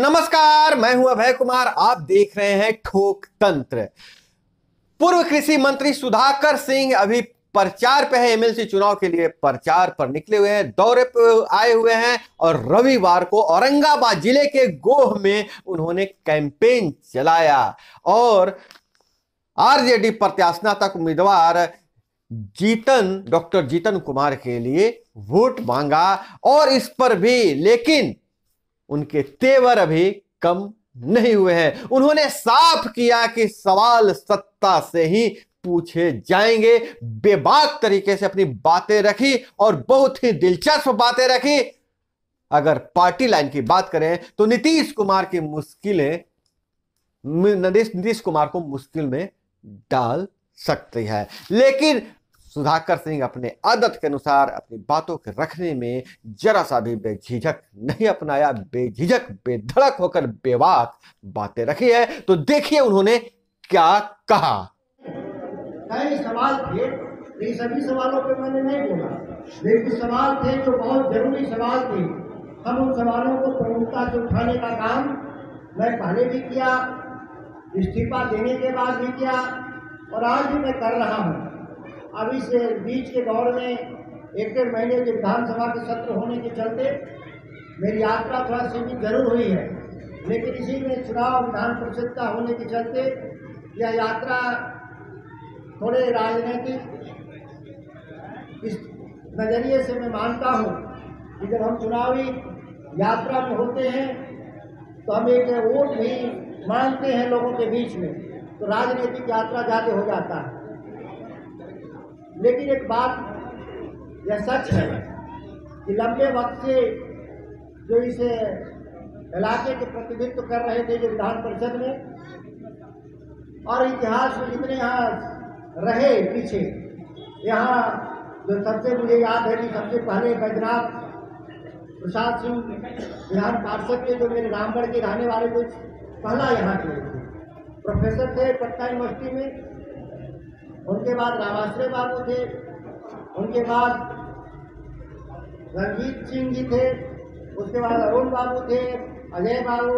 नमस्कार, मैं हूं अभय कुमार। आप देख रहे हैं ठोक तंत्र। पूर्व कृषि मंत्री सुधाकर सिंह अभी प्रचार पे है। एमएलसी चुनाव के लिए प्रचार पर निकले हुए हैं, दौरे पर आए हुए हैं और रविवार को औरंगाबाद जिले के गोह में उन्होंने कैंपेन चलाया और आरजेडी प्रत्याशिनात्मक उम्मीदवार डॉक्टर जीतन कुमार के लिए वोट मांगा। और इस पर भी लेकिन उनके तेवर अभी कम नहीं हुए हैं। उन्होंने साफ किया कि सवाल सत्ता से ही पूछे जाएंगे। बेबाक तरीके से अपनी बातें रखी और बहुत ही दिलचस्प बातें रखी। अगर पार्टी लाइन की बात करें तो नीतीश कुमार को मुश्किल में डाल सकती है, लेकिन सुधाकर सिंह अपने आदत के अनुसार अपनी बातों के रखने में जरा सा भी बेझिझक नहीं अपनाया। बेझिझक बेधड़क होकर बेबाक बातें रखी है। तो देखिए उन्होंने क्या कहा। कई सवाल थे, लेकिन सभी सवालों पे मैंने नहीं बोला, लेकिन सवाल थे जो बहुत जरूरी सवाल थे। हम उन सवालों को प्रमुखता से उठाने का काम मैं पहले भी किया, इस्तीफा देने के बाद भी किया और आज भी मैं कर रहा हूँ। अब इस बीच के दौर में एक डेढ़ महीने के विधानसभा के सत्र होने के चलते मेरी यात्रा थोड़ा सीमित जरूर हुई है, लेकिन इसी में चुनाव विधान परिषद का होने के चलते यह यात्रा थोड़े राजनीतिक इस नज़रिए से मैं मानता हूँ कि जब हम चुनावी यात्रा में होते हैं तो हम एक वोट भी मांगते हैं लोगों के बीच में, तो राजनीतिक यात्रा ज़्यादा हो जाता है। लेकिन एक बात यह सच है कि लंबे वक्त से जो इस इलाके के प्रतिनिधित्व कर रहे थे जो विधान परिषद में और इतिहास में जितने यहाँ रहे पीछे, यहाँ जो सबसे मुझे याद है कि सबसे पहले बैजनाथ प्रसाद सिंह विधान पार्षद के जो मेरे रामगढ़ के रहने वाले कुछ पहला यहाँ के प्रोफेसर थे पटना यूनिवर्सिटी में। उनके बाद रामाश्रय बाबू थे, उनके बाद रंजीत सिंह जी थे, उसके बाद अरुण बाबू थे, अजय बाबू,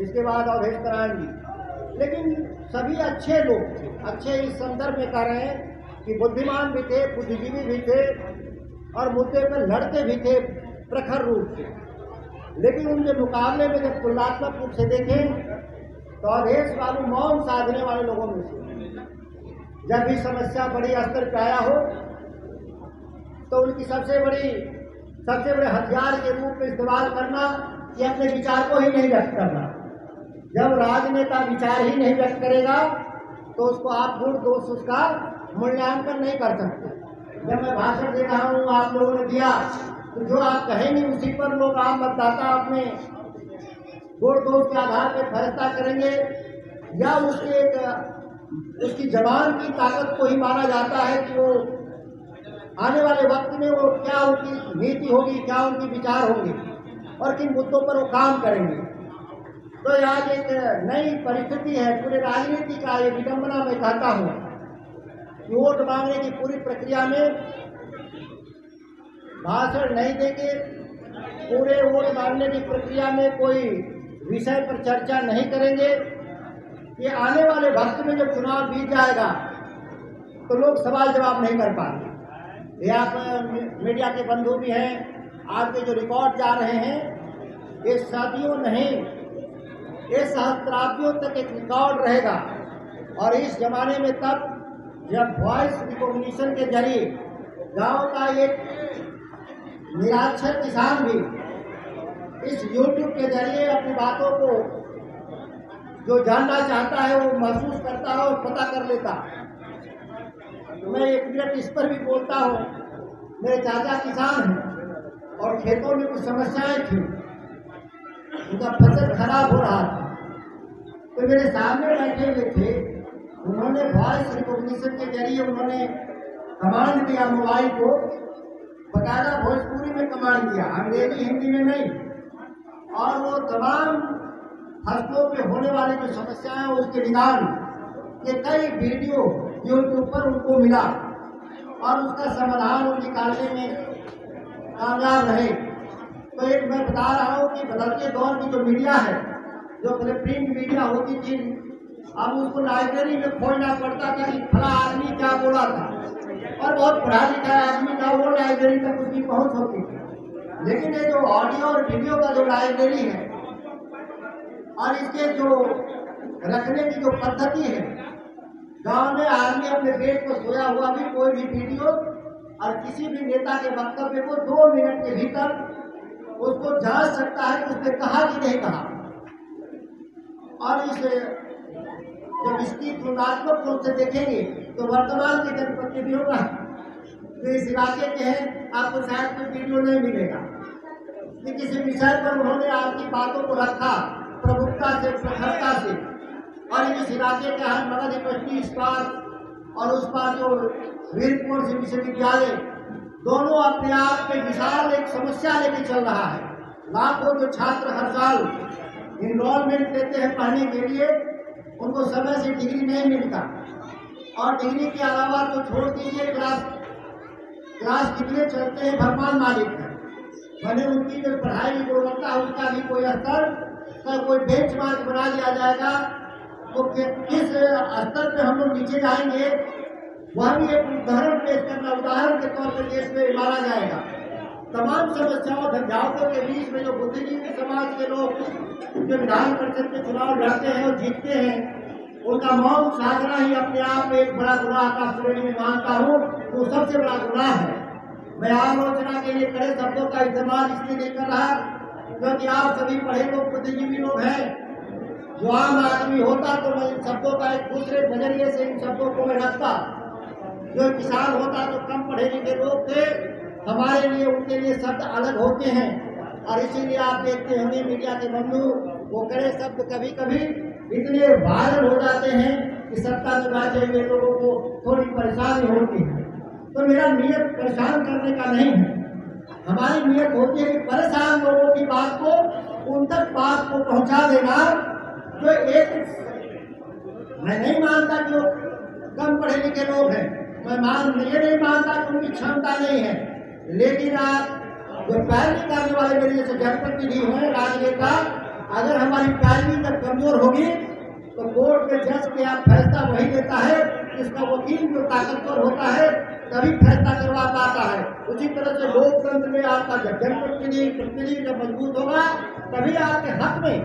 इसके बाद अवधेश नारायण जी। लेकिन सभी अच्छे लोग थे। अच्छे इस संदर्भ में कह रहे हैं कि बुद्धिमान भी थे, बुद्धिजीवी भी थे और मुद्दे पर लड़ते भी थे प्रखर रूप से। लेकिन उनके मुकाबले में जब तुलनात्मक रूप से देखें तो अवधेश बाबू मौन साधने वाले लोगों में से। जब भी समस्या बड़ी स्तर पर आया हो तो उनकी सबसे बड़े हथियार के रूप में इस्तेमाल करना कि अपने विचार को ही नहीं व्यक्त करना। जब राजनेता विचार ही नहीं व्यक्त करेगा तो उसको आप गुण दोष उसका मूल्यांकन नहीं कर सकते। जब मैं भाषण दे रहा हूँ, आप लोगों ने दिया, तो जो आप कहेंगे उसी पर लोग आम मतदाता अपने गुण दोष के आधार पर फैसला करेंगे या उसकी जबान की ताकत को ही माना जाता है कि वो आने वाले वक्त में वो क्या उनकी नीति होगी, क्या उनकी विचार होंगे और किन मुद्दों पर वो काम करेंगे। तो आज एक नई परिस्थिति है पूरे राजनीति का। ये विडंबना मैं कहता हूँ कि वोट मांगने की पूरी प्रक्रिया में भाषण नहीं देंगे, पूरे वोट मांगने की प्रक्रिया में कोई विषय पर चर्चा नहीं करेंगे। ये आने वाले वक्त में जब चुनाव बीत जाएगा तो लोग सवाल जवाब नहीं कर पाएंगे। ये आप मीडिया के बंधु भी हैं, आपके जो रिकॉर्ड जा रहे हैं ये सदियों नहीं, ये सहस्त्राब्दियों तक एक रिकॉर्ड रहेगा। और इस जमाने में तब जब वॉइस रिकॉग्निशन के जरिए गांव का एक निराक्षर किसान भी इस यूट्यूब के जरिए अपनी बातों को जो जानना चाहता है वो महसूस करता है और पता कर लेता। तो मैं एक मिनट इस पर भी बोलता हूँ। मेरे चाचा किसान हैं और खेतों में कुछ समस्याएं थी, उनका फसल खराब हो रहा था, तो मेरे सामने बैठे हुए थे। उन्होंने वॉइस रिकॉग्निशन के जरिए उन्होंने कमांड दिया मोबाइल को, बकायदा भोजपुरी में कमांड दिया, अंग्रेजी हिंदी में नहीं। और वो तमाम फसलों पे होने वाली जो समस्याएं उसके निदान के कई वीडियो यूट्यूब पर उनको मिला और उसका समाधान वो निकालने में कामयाब रहे। तो एक मैं बता रहा हूँ कि बदलते दौर की जो मीडिया है, जो पहले प्रिंट मीडिया होती थी, अब उसको लाइब्रेरी में खोजना पड़ता था कि फला आदमी क्या बोला था, और बहुत पढ़ा लिखा आदमी था वो लाइब्रेरी तक उसकी पहुंच होती थी। लेकिन ये जो ऑडियो और वीडियो का जो लाइब्रेरी है और इसके जो रखने की जो पद्धति है, गांव में आदमी अपने बेड पर सोया हुआ भी कोई भी वीडियो और किसी भी नेता के वक्तव्य को 2 मिनट के भीतर उसको जांच सकता है कि उसने कहा कि नहीं कहा। और इस जब इसकी तुलनात्मक रूप से देखेंगे तो वर्तमान के जनप्रतिनिधियों का जो इस इलाके के हैं, आपको शायद कोई वीडियो नहीं मिलेगा कि किसी विषय पर उन्होंने आपकी बातों को रखा प्रमुखता से, प्रखरता से, और इस इलाके के हर मगध यूनिवर्सिटी इस्पात और उस पर जो वीरपुर से विश्वविद्यालय, दोनों अपने आप में विशाल एक समस्या लेके चल रहा है। लाखों जो छात्र हर साल इनरोलमेंट लेते हैं पढ़ने के लिए, उनको समय से डिग्री नहीं मिलता, और डिग्री के अलावा तो छोड़ दीजिए क्लास कितने चलते हैं भगवान मालिक है, भले उनकी जो पढ़ाई की गुणवत्ता है उसका भी कोई स्तर का कोई बेंचमार्क बना दिया जाएगा तो किस स्तर पे हम लोग नीचे जाएंगे, वह भी एक उदाहरण पेश करना, उदाहरण के तौर पर देश में माना जाएगा। तमाम समस्याओं झंझावतों के बीच में जो बुद्धिजीवी समाज के लोग जो विधान परिषद के चुनाव लड़ते हैं और जीतते हैं, उनका मौन साधना ही अपने आप में एक बड़ा गुनाह का श्रेणी में मानता हूँ, वो सबसे बड़ा गुनाह है। मैं आलोचना के लिए कड़े शब्दों का इस्तेमाल इसलिए नहीं कर रहा क्योंकि आप सभी पढ़े लोग बुद्धिजीवी लोग हैं। जो आम आदमी होता तो मैं इन शब्दों का एक दूसरे नजरिए से इन शब्दों को मैं रखता। जो किसान होता तो कम पढ़े लिखे लोग थे, हमारे लिए उनके लिए शब्द अलग होते हैं, और इसीलिए आप देखते होंगे मीडिया के बंधु वो कड़े शब्द कभी कभी इतने वायरल हो जाते हैं कि सत्ता में बैठे हुए लोगों को थोड़ी परेशानी होती है। तो मेरा नियत परेशान करने का नहीं है, हमारी नियत होती है कि परेशान लोगों की बात को उन तक बात को पहुंचा देना। जो एक मैं नहीं मानता कि वो कम पढ़े लिखे लोग हैं, मैं ये नहीं मानता कि उनकी क्षमता नहीं है, लेकिन आप जो पैरवी करने वाले मेरे जैसे जनप्रतिनिधि हैं, राजनेता, अगर हमारी पैरवी जब कमजोर होगी तो कोर्ट के जज के आप फैसला वही देता है, इसका वकील जो ताकतवर होता है तभी फैसला करवा पाता है। उसी तरह से लोकतंत्र में आपका जब जनप्रतिनिधि जब मजबूत होगा तभी आपके हक में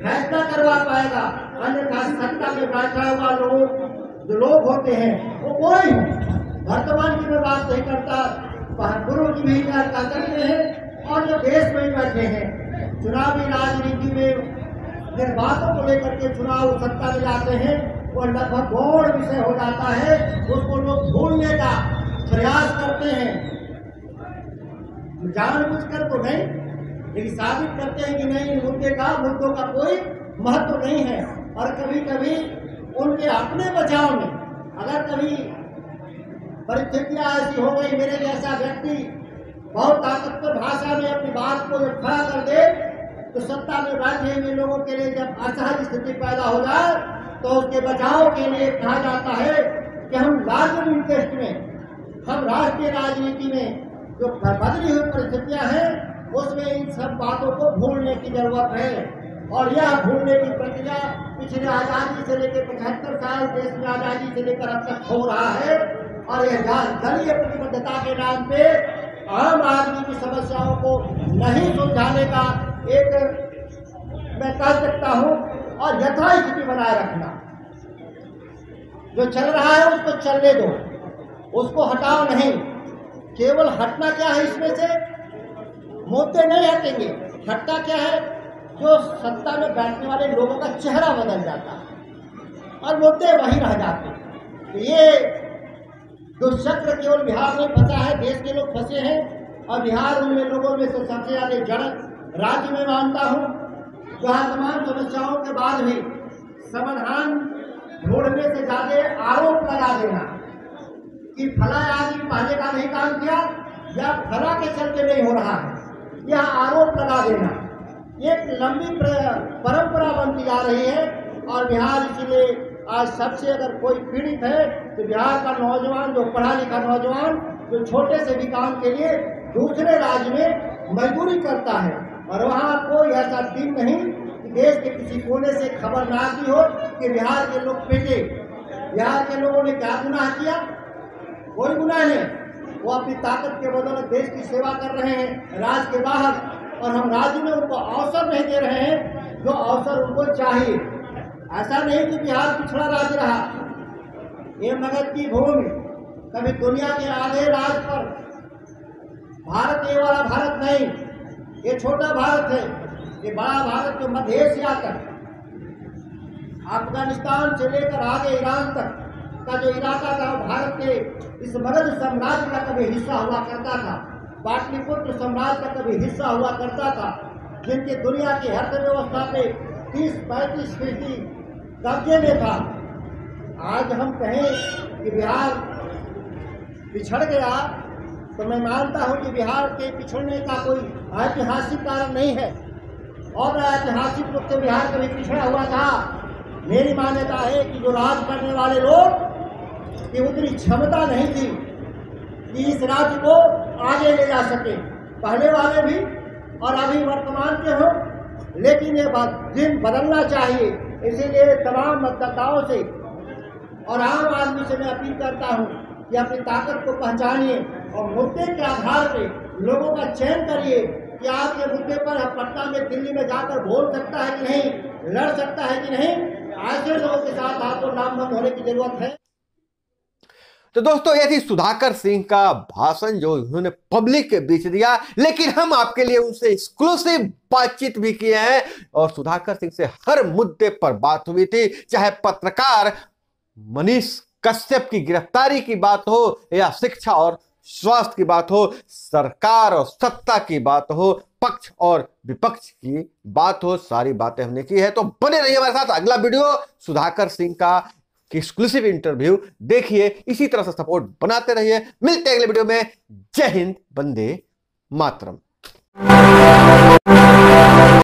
फैसला करवा पाएगा। अन्यथा सत्ता में बैठा हुआ जो लोग होते हैं वो कोई वर्तमान की मैं बात नहीं करता, पूर्व की भी चर्चा करते हैं, और जो देश में बैठे हैं चुनावी राजनीति में जिन बातों को लेकर के चुनाव सत्ता में जाते हैं वो लगभग गौड़ विषय हो जाता है, उसको लोग भूलने का प्रयास करते हैं, जानबूझकर तो नहीं, लेकिन साबित करते हैं कि नहीं मुद्दों का कोई महत्व नहीं है। और कभी कभी उनके अपने बचाव में अगर कभी परिस्थितियां ऐसी हो गई, मेरे जैसा व्यक्ति बहुत ताकतवर भाषा में अपनी बात को जब खड़ा कर दे तो सत्ता में बैठे हुए लोगों के लिए जब असहज स्थिति पैदा हो जाए तो उसके बचाव के लिए कहा जाता है कि हम लार्जर इंटरेस्ट में, हम राष्ट्रीय राजनीति में जो बदली हुई परिस्थितियां हैं उसमें इन सब बातों को भूलने की जरूरत है। और यह भूलने की प्रक्रिया पिछले आजादी से लेकर 75 साल देश में आजादी से लेकर अब तक हो रहा है, और यह दलीय प्रतिबद्धता के नाम पे आम आदमी की समस्याओं को नहीं सुलझाने का एक मैं कह सकता हूं, और यथास्थिति बनाए रखना। जो चल रहा है उसको चलने दो, उसको हटाओ नहीं। केवल हटना क्या है, इसमें से मुद्दे नहीं हटेंगे, हटता क्या है जो सत्ता में बैठने वाले लोगों का चेहरा बदल जाता है और मुद्दे वही रह जाते हैं। ये दुष्चक्र केवल बिहार में फंसा है, देश के लोग फंसे हैं, और बिहार उन लोगों में से सबसे ज्यादा जड़ राज्य में मानता हूँ जहाँ तमाम समस्याओं के बाद भी समाधान ढूंढने से ज्यादा आरोप लगा देना कि फला आदमी पहले का नहीं काम किया या फला के चलते नहीं हो रहा है, यह आरोप लगा देना एक लंबी परंपरा बनती जा रही है। और बिहार इसलिए आज सबसे अगर कोई पीड़ित है तो बिहार का नौजवान, जो पढ़ा लिखा नौजवान, जो छोटे से भी काम के लिए दूसरे राज्य में मजदूरी करता है, और वहाँ कोई ऐसा दिन नहीं कि देश के किसी कोने से खबर ना आती हो कि बिहार के लोग पिटे। बिहार के लोगों ने क्या गुनाह किया? कोई गुनाह नहीं। वो अपनी ताकत के बदौलत देश की सेवा कर रहे हैं राज्य के बाहर, और हम राज्य में उनको अवसर नहीं दे रहे हैं जो अवसर उनको चाहिए। ऐसा नहीं कि बिहार पिछड़ा राज्य रहा। ये मगध की भूमि कभी दुनिया के आधे राज पर, भारत ये वाला भारत नहीं, ये छोटा भारत है। ये बड़ा भारत जो मध्य एशिया तक, अफगानिस्तान से लेकर आगे ईरान तक का जो इलाका था, भारत के इस मगध साम्राज्य का कभी हिस्सा हुआ करता था। पाटलिपुत्र साम्राज्य का कभी हिस्सा हुआ करता था, जिनके दुनिया की अर्थव्यवस्था पे 30-35% कब्जे में था। आज हम कहें कि बिहार पिछड़ गया, तो मैं मानता हूं कि बिहार के पिछड़ने का कोई ऐतिहासिक कारण नहीं है, और ऐतिहासिक रूप से बिहार कभी पिछड़ा हुआ था। मेरी मान्यता है कि जो राज करने वाले लोग की उतनी क्षमता नहीं थी कि इस राज्य को आगे ले जा सके, पहले वाले भी और अभी वर्तमान के हो। लेकिन ये दिन बदलना चाहिए। इसीलिए तमाम मतदाताओं से और आम आदमी से मैं अपील करता हूं कि अपनी ताकत को पहचानिए और मुद्दे के आधार पर लोगों का चयन करिए कि आपके मुद्दे पर पटना में, दिल्ली में जाकर बोल सकता है कि नहीं, लड़ सकता है कि नहीं। ऐसे लोगों के साथ आपको नामबंद होने की जरूरत है। तो दोस्तों, ये थी सुधाकर सिंह का भाषण जो उन्होंने पब्लिक के बीच दिया, लेकिन हम आपके लिए उनसे एक्सक्लूसिव बातचीत भी किए हैं और सुधाकर सिंह से हर मुद्दे पर बात हुई थी, चाहे पत्रकार मनीष कश्यप की गिरफ्तारी की बात हो या शिक्षा और स्वास्थ्य की बात हो, सरकार और सत्ता की बात हो, पक्ष और विपक्ष की बात हो, सारी बातें हमने की है। तो बने रहिए हमारे साथ। अगला वीडियो सुधाकर सिंह का एक्सक्लूसिव इंटरव्यू देखिए। इसी तरह से सपोर्ट बनाते रहिए। मिलते हैं अगले वीडियो में। जय हिंद, वंदे मातरम।